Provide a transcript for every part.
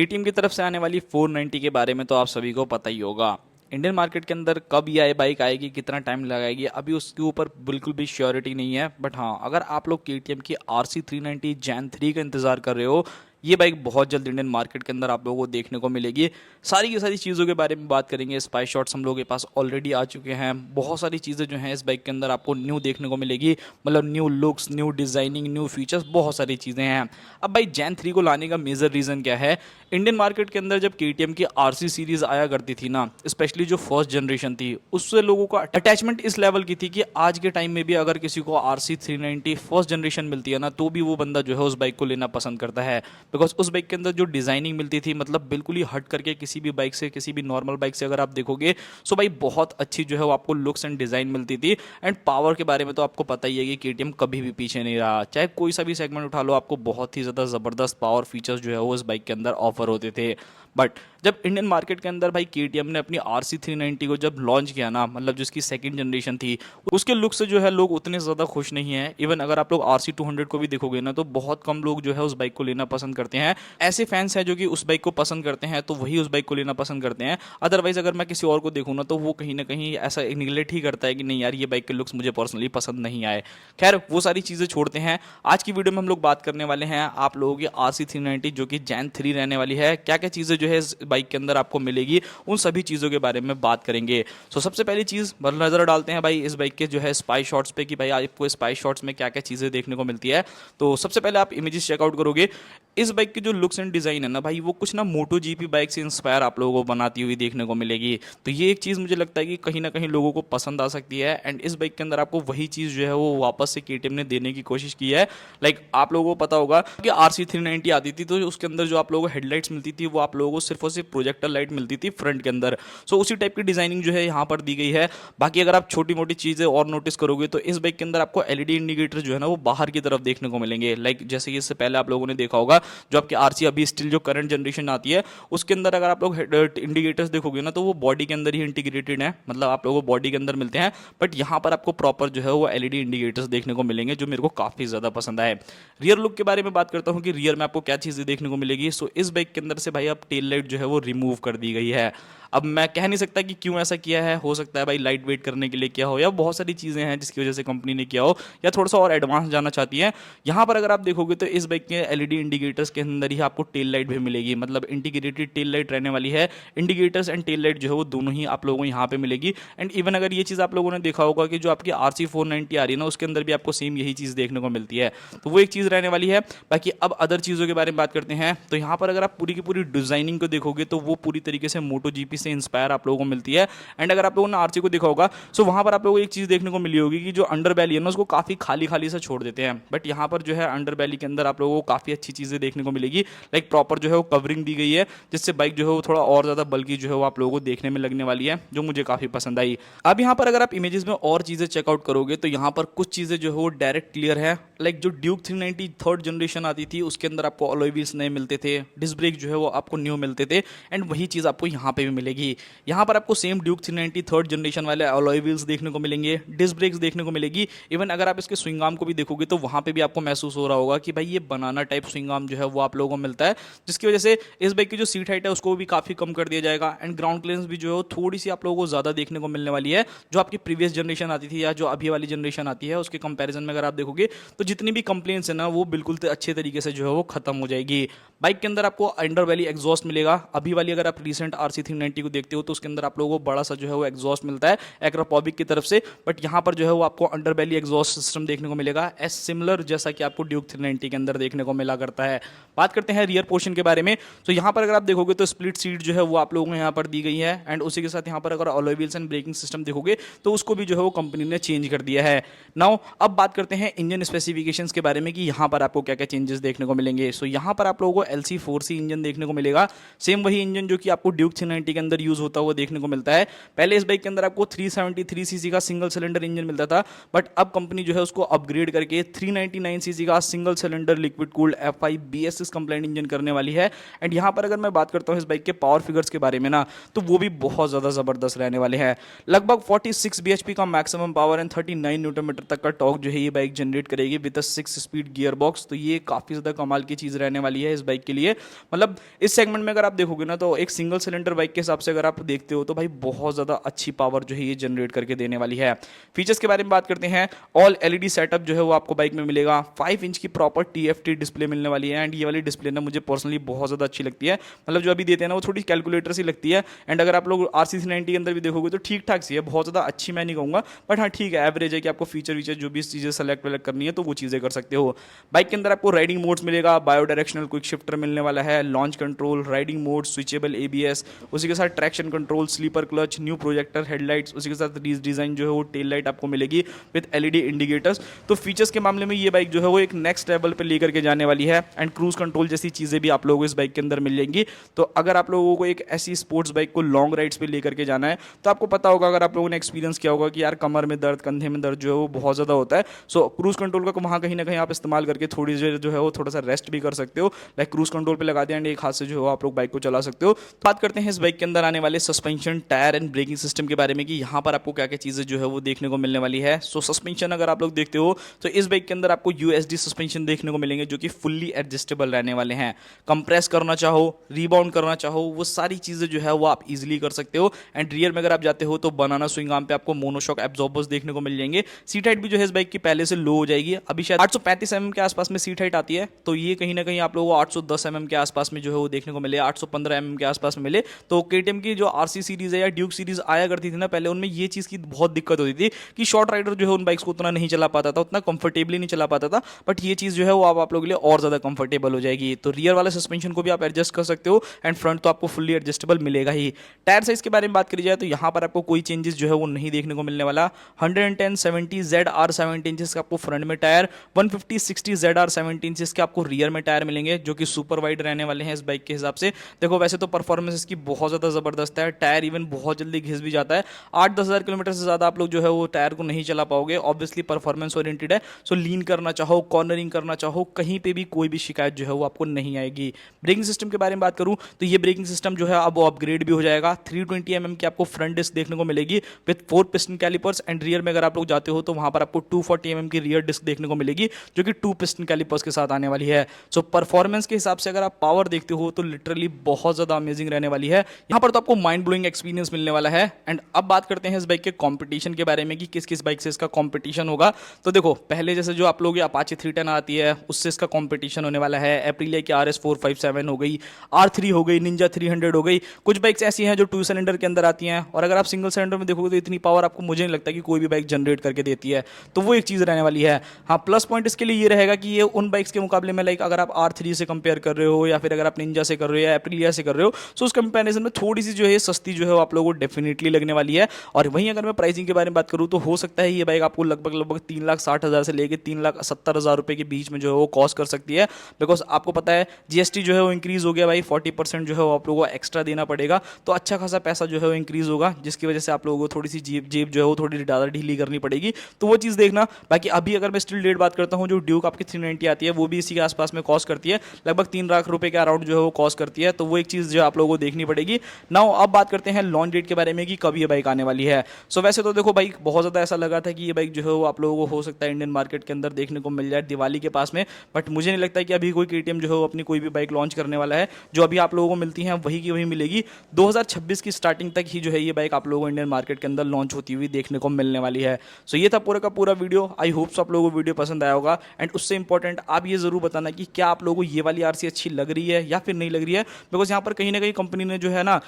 KTM की तरफ से आने वाली 490 के बारे में तो आप सभी को पता ही होगा। इंडियन मार्केट के अंदर कब ये बाइक आएगी, कितना टाइम लगाएगी, अभी उसके ऊपर बिल्कुल भी श्योरिटी नहीं है। बट हाँ, अगर आप लोग केटीएम की RC 390 जैन 3 का इंतजार कर रहे हो, ये बाइक बहुत जल्द इंडियन मार्केट के अंदर आप लोगों को देखने को मिलेगी। सारी की सारी चीज़ों के बारे में बात करेंगे। स्पाई शॉट्स हम लोगों के पास ऑलरेडी आ चुके हैं। बहुत सारी चीज़ें जो हैं इस बाइक के अंदर आपको न्यू देखने को मिलेगी, मतलब new looks, new designing, new features, बहुत सारी चीज़ें हैं। अब भाई जैन 3 को लाने का मेजर रीज़न क्या है? इंडियन मार्केट के अंदर जब केटीएम की RC सीरीज आया करती थी ना, स्पेशली जो फर्स्ट जनरेशन थी, उससे लोगों का अटैचमेंट इस लेवल की थी कि आज के टाइम में भी अगर किसी को RC 390 फर्स्ट जनरेशन मिलती है ना, तो भी वो बंदा जो है उस बाइक को लेना पसंद करता है। बिकॉज उस बाइक के अंदर जो डिजाइनिंग मिलती थी, मतलब बिल्कुल ही हट करके किसी भी बाइक से, किसी भी नॉर्मल बाइक से अगर आप देखोगे, सो भाई बहुत अच्छी जो है वो आपको लुक्स एंड डिजाइन मिलती थी। एंड पावर के बारे में तो आपको पता ही है कि केटीएम कभी भी पीछे नहीं रहा। चाहे कोई सा भी सेगमेंट उठा लो, आपको बहुत ही ज्यादा जबरदस्त पावर फीचर्स जो है वो इस बाइक के अंदर ऑफर होते थे। बट जब इंडियन मार्केट के अंदर भाई केटीएम ने अपनी RC 390 को जब लॉन्च किया ना, मतलब जिसकी सेकंड जनरेशन थी, उसके लुक से जो है लोग उतने ज़्यादा खुश नहीं हैं। इवन अगर आप लोग RC 200 को भी देखोगे ना, तो बहुत कम लोग जो है उस बाइक को लेना पसंद करते हैं। ऐसे फैंस हैं जो कि उस बाइक को पसंद करते हैं, तो वही उस बाइक को लेना पसंद करते हैं। अदरवाइज अगर मैं किसी और को देखूँ ना, तो वो कहीं ना कहीं ऐसा निगलेक्ट ही करता है कि नहीं यार, ये बाइक के लुक्स मुझे पर्सनली पसंद नहीं आए। खैर, वो सारी चीज़ें छोड़ते हैं। आज की वीडियो में हम लोग बात करने वाले हैं आप लोगों की RC 390 जो कि जैन 3 रहने वाली है। क्या क्या चीज़ें जो है इस बाइक के अंदर आपको मिलेगी, उन सभी चीज़ों के बारे में बात करेंगे। सो सबसे पहली चीज़ नज़र डालते हैं भाई इस बाइक के जो है स्पाई शॉट्स पे, कि भाई आपको स्पाई शॉट्स में क्या क्या चीज़ें देखने को मिलती है। तो सबसे पहले आप इमेजेस चेकआउट करोगे, इस बाइक की जो लुक्स एंड डिज़ाइन है ना भाई, वो कुछ ना मोटो जीपी बाइक से इंस्पायर आप लोगों को बनाती हुई देखने को मिलेगी। तो ये एक चीज़ मुझे लगता है कि कहीं ना कहीं लोगों को पसंद आ सकती है। एंड इस बाइक के अंदर आपको वही चीज़ जो है वो वापस से केटीएम ने देने की कोशिश की है। लाइक आप लोगों को पता होगा कि RC 390 आती थी, तो उसके अंदर जो आप लोगों को हेडलाइट्स मिलती थी, वो आप लोगों को सिर्फ और सिर्फ प्रोजेक्टर लाइट मिलती थी फ्रंट के अंदर। सो उसी टाइप की डिजाइनिंग जो है यहाँ पर दी गई है। बाकी अगर आप छोटी मोटी चीज़ें और नोटिस करोगे, तो इस बाइक के अंदर आपको LED इंडिकेटर जो है ना, वो बाहर की तरफ देखने को मिलेंगे। लाइक जैसे कि इससे पहले आप लोगों ने देखा होगा, जो आपकी RC अभी स्टिल जो करंट जनरेशन आती है, उसके अंदर अगर आप लोग इंडिकेटर्स देखोगे ना, तो वो बॉडी के अंदर ही इंटीग्रेटेड है, मतलब आप लोगों को बॉडी के अंदर मिलते हैं। बट यहाँ पर आपको प्रॉपर जो है वो LED इंडिकेटर्स देखने को मिलेंगे, जो मेरे को काफ़ी ज़्यादा पसंद आए। रियर लुक के बारे में बात करता हूँ कि रियर में आपको क्या चीज़ें देखने को मिलेगी। सो इस बाइक के अंदर से भाई अब टेल लाइट जो है वो रिमूव कर दी गई है। अब मैं कह नहीं सकता कि क्यों ऐसा किया है, हो सकता है भाई लाइट वेट करने के लिए किया हो, या बहुत सारी चीज़ें हैं जिसकी वजह से कंपनी ने किया हो, या थोड़ा सा और एडवांस जाना चाहती है। यहाँ पर अगर आप देखोगे तो इस बाइक के LED इंडिकेटर्स के अंदर ही आपको टेल लाइट भी मिलेगी, मतलब इंटीग्रेटेड टेल लाइट रहने वाली है। इंडिकेटर्स एंड टेल लाइट जो है वो दोनों ही आप लोगों को यहाँ पे मिलेगी। एंड इवन अगर ये चीज़ आप लोगों ने देखा होगा कि जो आपकी RC 490 आ रही है ना, उसके अंदर भी आपको सेम यही चीज़ देखने को मिलती है। तो वो एक चीज़ रहने वाली है। बाकी अब अदर चीज़ों के बारे में बात करते हैं, तो यहाँ पर अगर आप पूरी की पूरी डिजाइनिंग को देखोगे, तो वो पूरी तरीके से मोटो जीपी से इंस्पायर आप लोगों को मिलती है। एंड अगर आप लोगों ने RC को देखा होगा, सो वहां पर आप लोगों को एक चीज देखने को मिली होगी कि जो अंडर बैली है ना, उसको काफी खाली खाली से छोड़ देते हैं। बट यहाँ पर जो है अंडर बैली के अंदर आप लोगों को काफी अच्छी चीजें देखने को मिलेगी। लाइक प्रॉपर जो है वो कवरिंग दी गई है, जिससे बाइक जो है वो थोड़ा और ज्यादा बल्कि जो है वो आप लोगों को देखने में लगने वाली है, जो मुझे काफी पसंद आई। अब यहाँ पर अगर आप इमेजेस में और चीजें चेकआउट करोगे, तो यहाँ पर कुछ चीजें जो है वो डायरेक्ट क्लियर है। लाइक जो ड्यूक 390 थर्ड जनरेशन आती थी, उसके अंदर आपको अलॉय व्हील्स नए मिलते थे, डिस्क ब्रेक जो है वो आपको न्यू मिलते थे। एंड वही चीज आपको यहाँ पे भी मिलेगी। यहाँ पर आपको सेम ड्यूक 390 थर्ड जनरेशन वाले अलॉय व्हील्स देखने को मिलेंगे, डिस्क ब्रेक्स देखने को मिलेगी। इवन अगर आप इसके स्विंग आर्म को भी देखोगे, तो वहां पे भी आपको महसूस हो रहा होगा कि भाई ये बनाना टाइप स्विंग आर्म जो है वो आप लोगों को मिलता है, जिसकी वजह से इस बाइक की जो सीट हाइट है उसको भी काफी कम कर दिया जाएगा। एंड ग्राउंड क्लियरेंस भी जो है थोड़ी सी आप लोगों को ज्यादा देखने को मिलने वाली है, जो आपकी प्रीवियस जनरेशन आती थी या जो अभी वाली जनरेशन आती है उसके कंपैरिजन में अगर आप देखोगे, तो जितनी भी कंप्लेंट्स है ना, वो बिल्कुल अच्छे तरीके से जो है वो खत्म हो जाएगी। बाइक के अंदर आपको अंडर वैली एग्जॉस्ट मिलेगा। अभी वाली अगर आप रिसेंट RC 390 को देखते हो, तो उसके अंदर आप लोगों को बड़ा सा जो है वो एग्जॉस्ट मिलता है एक्रोपॉबिक की तरफ से। बट यहाँ पर जो है वो आपको अंडर बैली एग्जॉस्ट सिस्टम देखने को मिलेगा, एस सिमिलर जैसा कि आपको ड्यूक 390 के अंदर देखने को मिला करता है। बात करते हैं रियर पोर्शन के बारे में। तो यहाँ पर अगर आप देखोगे, तो स्प्लिट सीट जो है वो आप लोगों को यहाँ पर दी गई है। एंड उसी के साथ यहाँ पर अगर alloy wheels and braking system देखोगे, तो उसको भी जो है वो कंपनी ने चेंज कर दिया है। नाउ अब बात करते हैं इंजन स्पेसिफिकेशंस के बारे में, कि यहाँ पर आपको क्या क्या चेंजेस देखने को मिलेंगे। सो यहाँ पर आप लोगों को LC4C इंजन देखने को मिलेगा। सेम वही इंजन जो कि आपको ड्यूक 390 के अंदर अंदर यूज होता हुआ देखने को मिलता है। पहले इस बाइक के अंदर आपको 373 सीसी का सिंगल सिलेंडर इंजन मिलता था, बट अब कंपनी जो है उसको अपग्रेड करके 399 सीसी का single cylinder liquid cooled F5 BS6 complaint engine करने वाली है। एंड यहाँ पर अगर मैं बात करता हूँ इस बाइक के पावर फिगर्स के बारे में ना, तो वो भी बहुत ज़्यादा ज़बरदस्त रहने वाले हैं। लगभग 46 bhp का maximum power and 39 newton metre तक का टॉर्क जो है ये बाइक जनरेट करेगी with a 6 speed gear box. तो ये काफ़ी ज़्यादा कमाल की चीज़ रहने वाली है इस बाइक के लिए। मतलब इस सेगमेंट में अगर आप देखोगे ना, तो एक सिंगल सिलेंडर बाइक के हिसाब से अगर आप देखते हो तो भाई बहुत ज़्यादा अच्छी पावर जो है ये जनरेट करके देने वाली है। फीचर्स के बारे में बात करते हैं, ऑल एलईडी सेटअप जो है वो आपको बाइक में मिलेगा। 5 इंच की प्रॉपर TFT डिस्प्ले मिलने वाली है। एंड ये वाली डिस्प्ले ना मुझे पर्सनली बहुत ज़्यादा अच्छी लगती है। मतलब जो अभी देते हैं ना वो थोड़ी कैलकुलेटर सी लगती है। एंड अगर आप लोग RC390 के अंदर भी देखोगे तो ठीक ठाक सी है, बहुत ज़्यादा अच्छी मैं नहीं कहूँगा, बट हाँ ठीक है, एवरेज है कि आपको फीचर वीचर जो भी चीज़ें सेलेक्ट वेलेक्ट करनी है तो वो चीज़ें कर सकते हो। बाइक के अंदर आपको राइडिंग मोड्स मिलेगा, बायो डायरेक्शनल क्विक शिफ्टर मिलने वाला है, launch control, riding mode, switchable ABS, उसी के साथ traction control, slipper clutch, new projector headlights, उसी के साथ डिज़ाइन जो है वो टेल लाइट आपको मिलेगी विद LED इंडिकेटर्स। तो फीचर्स के मामले में ये बाइक जो है वो एक नेक्स्ट लेवल पे लेकर के जाने वाली है। एंड क्रूज कंट्रोल जैसी चीज़ें भी आप लोगों को इस बाइक के अंदर मिल जाएंगी। तो अगर आप लोगों को एक ऐसी स्पोर्ट्स बाइक को लॉन्ग राइड्स पे लेकर के जाना है तो आपको पता होगा, अगर आप लोगों ने एक्सपीरियंस किया होगा कि यार कमर में दर्द, कंधे में दर्द जो है वो बहुत ज़्यादा होता है। सो क्रूज कंट्रोल का वहाँ कहीं ना कहीं आप इस्तेमाल करके थोड़ी देर जो है वो थोड़ा सा रेस्ट भी कर सकते हो। लाइक क्रूज कंट्रोल पे लगा दिया एंड एक हाथ से जो है आप लोग बाइक को चला सकते हो। तो बात करते हैं इस बाइक के अंदर आने वाले suspension, tyre and braking system के बारे में कि यहाँ पर आपको क्या क्या चीज़ें जो है वो देखने को मिलने वाली है। सो सस्पेंशन अगर आप लोग देखते हो तो इस बाइक के अंदर आपको USD सस्पेंशन देखने को मिलेंगे जो कि फुल्ली एडजस्टेबल रहने वाले हैं। कंप्रेस करना चाहो, रीबाउंड करना चाहो, वो सारी चीज़ें जो है वो आप इजीली कर सकते हो। एंड रियर में अगर आप जाते हो तो बनाना स्विंग आर्म पे आपको मोनोशॉक एब्जॉर्बर्स देखने को मिल जाएंगे। सीट हाइट भी जो है इस बाइक की पहले से लो हो जाएगी, अभी शायद 835 mm के आसपास में सीट हाइट आती है, तो ये कहीं ना कहीं आप लोगों को 810 mm के आसपास में जो है वो देखने को मिले, 815 mm के आसपास में मिले। तो KTM की जो RC सीरीज है या ड्यूक सीरीज आया करती थी ना पहले, उनमें ये चीज़ की बहुत दिक्कत होती थी कि शॉर्ट राइडर जो है उन बाइक्स को उतना नहीं चला पाता था, उतना कंफर्टेबली नहीं चला पाता था। बट ये चीज़ जो है वो आप लोगों के लिए और ज़्यादा कंफर्टेबल हो जाएगी। तो रियर वाले सस्पेंशन को भी आप एडजस्ट कर सकते हो एंड फ्रंट तो आपको फुल्ली एडजस्टेबल मिलेगा ही। टायर साइज के बारे में बात करी जाए तो यहाँ पर आपको कोई चेंजेस जो है वो नहीं देखने को मिलने वाला। 110/70 ZR 17 इंचेस का आपको फ्रंट में टायर, 150/60 ZR 17 इंचेस के आपको रियर में टायर मिलेंगे जो कि सुपर वाइड रहने वाले हैं इस बाइक के हिसाब से। देखो वैसे तो परफॉर्मेंस इसकी बहुत ज़्यादा ज़बरदस्त है, टायर इवन बहुत जल्दी घिस भी जाता है। 8-10 हज़ार किलोमीटर से ज़्यादा आप लोग जो है वो टायर को नहीं चला पाओगे। ऑब्वियसली परफॉर्मेंस ओरिएंटेड है, सो लीन करना चाहो, कॉर्नरिंग करना चाहो, कहीं पे भी कोई भी शिकायत जो है वो आपको नहीं आएगी। ब्रेकिंग सिस्टम के बारे में बात करूं तो ये ब्रेकिंग सिस्टम जो है अब वो अपग्रेड भी हो जाएगा। 320 mm की आपको फ्रंट डिस्क देखने को मिलेगी with 4 piston callipers. And rear में अगर आप लोग जाते हो तो वहां पर आपको 240 mm की रियर डिस्क देखने को मिलेगी जो कि 2 पिस्टन कैलिपर्स के साथ आने वाली है। सो परफॉर्मेंस के हिसाब से अगर आप पावर देखते हो तो लिटरली बहुत ज्यादा अमेजिंग रहने वाली है। यहाँ पर तो आपको माइंड ब्लोइंग एक्सपीरियंस मिलने वाला है। एंड अब बात करते हैं इस बाइक के कॉम्पिटिशन के बारे में कि किस किस बाइक से इसका कॉम्पिटिशन होगा। तो देखो पहले जैसे जो आप लोग अपाचे 310 आती है उससे इसका कॉम्पिटिशन होने वाला है। एप्रिलिया की RS 457 हो गई, R3 हो गई, निंजा 300 हो गई। कुछ बाइक्स ऐसी हैं जो 2 सिलेंडर के अंदर आती हैं और अगर आप सिंगल सिलेंडर में देखोगे तो इतनी पावर आपको मुझे नहीं लगता कि कोई भी बाइक जनरेट करके देती है। तो वो एक चीज़ रहने वाली है। हाँ, प्लस पॉइंट इसके लिए ये रहेगा कि ये उन बाइक्स के मुकाबले में लाइक अगर आप R3 से कंपेयर कर रहे हो या फिर अगर आप निंजा से कर रहे हो या एप्रिलिया से कर रहे हो, सो उस कंपेरिजन में थोड़ी सी जो है सस्ती जो है आप लोगों को डेफिनेटली लगने वाली है। और वहीं अगर मैं प्राइसिंग के बारे में बात करूँ तो हो सकता है ये बाइक आपको लगभग 3,60,000 से लेकर 3,70,000 रुपये के बीच में जो है वो कॉस्ट कर सकती है। बिकॉज आपको पता है GST जो है वो इंक्रीज हो गया भाई, 40% जो है वो आप लोगों को एक्स्ट्रा देना पड़ेगा। तो अच्छा खासा पैसा जो है वो इंक्रीज होगा जिसकी वजह से आप लोगों को थोड़ी सी जेब जो है वो थोड़ी ज़्यादा ढीली करनी पड़ेगी। तो वो चीज़ देखना। बाकी अभी अगर मैं स्टिल डेट बात करता हूँ, जो ड्यूक आपकी 390 आती है वो भी इसी के आसपास में कॉस्ट करती है, लगभग 3 लाख रुपए के अराउंड जो है वो कॉस्ट करती है। तो वो एक चीज़ जो आप लोगों को देखनी पड़ेगी। नाउ अब बात करते हैं लॉन्च डेट के बारे में कि कब ये बाइक आने वाली है। सो वैसे तो देखो बाइक बहुत ज़्यादा ऐसा लगा था कि ये बाइक जो है वो आप लोगों को हो सकता है इंडियन मार्केट के अंदर देखने को मिल जाए दिवाली के पास में, बट मुझे नहीं लगता कि अभी कोई KTM जो है वो अपनी कोई भी बाइक लॉन्च करने वाला है। जो अभी आप लोगों को मिलती हैं वही की वही मिलेगी। 2026 की स्टार्टिंग तक ही जो है ये बाइक आप लोगों को इंडियन मार्केट के अंदर लॉन्च होती हुई देखने को मिलने वाली है। सो ये था पूरा का पूरा वीडियो। आई होप्स आप लोगों को वीडियो पसंद आया होगा। एंड उससे इंपॉर्टेंट आप ये जरूर बताना कि क्या आप लोगों को ये वाली RC अच्छी लग रही है या फिर नहीं लग रही है। बिकॉज यहाँ पर कहीं ना कहीं कंपनी ने जो है ना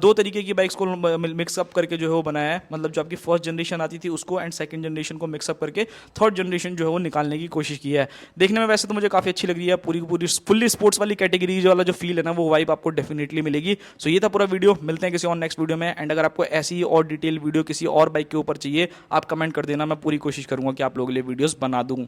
2 तरीके की बाइक्स को मिक्सअप करके जो है वो बनाया है। मतलब जो आपकी फर्स्ट जनरेशन आती थी उसको एंड सेकंड जनरेशन को मिक्सअप करके थर्ड जनरेशन जो है वो निकालने की कोशिश की है। देखने में वैसे तो मुझे काफ़ी अच्छी लग रही है। पूरी पूरी फुल्ली स्पोर्ट्स वाली कैटेगरी वाला जो फील है ना वो वाइब आपको डेफिनेटली मिलेगी। सो ये था पूरा वीडियो। मिलते हैं किसी और नेक्स्ट वीडियो में। एंड अगर आपको ऐसी ही और डिटेल वीडियो किसी और बाइक के ऊपर चाहिए आप कमेंट कर देना, मैं पूरी कोशिश करूंगा कि आप लोगों के लिए वीडियोस बना दूं।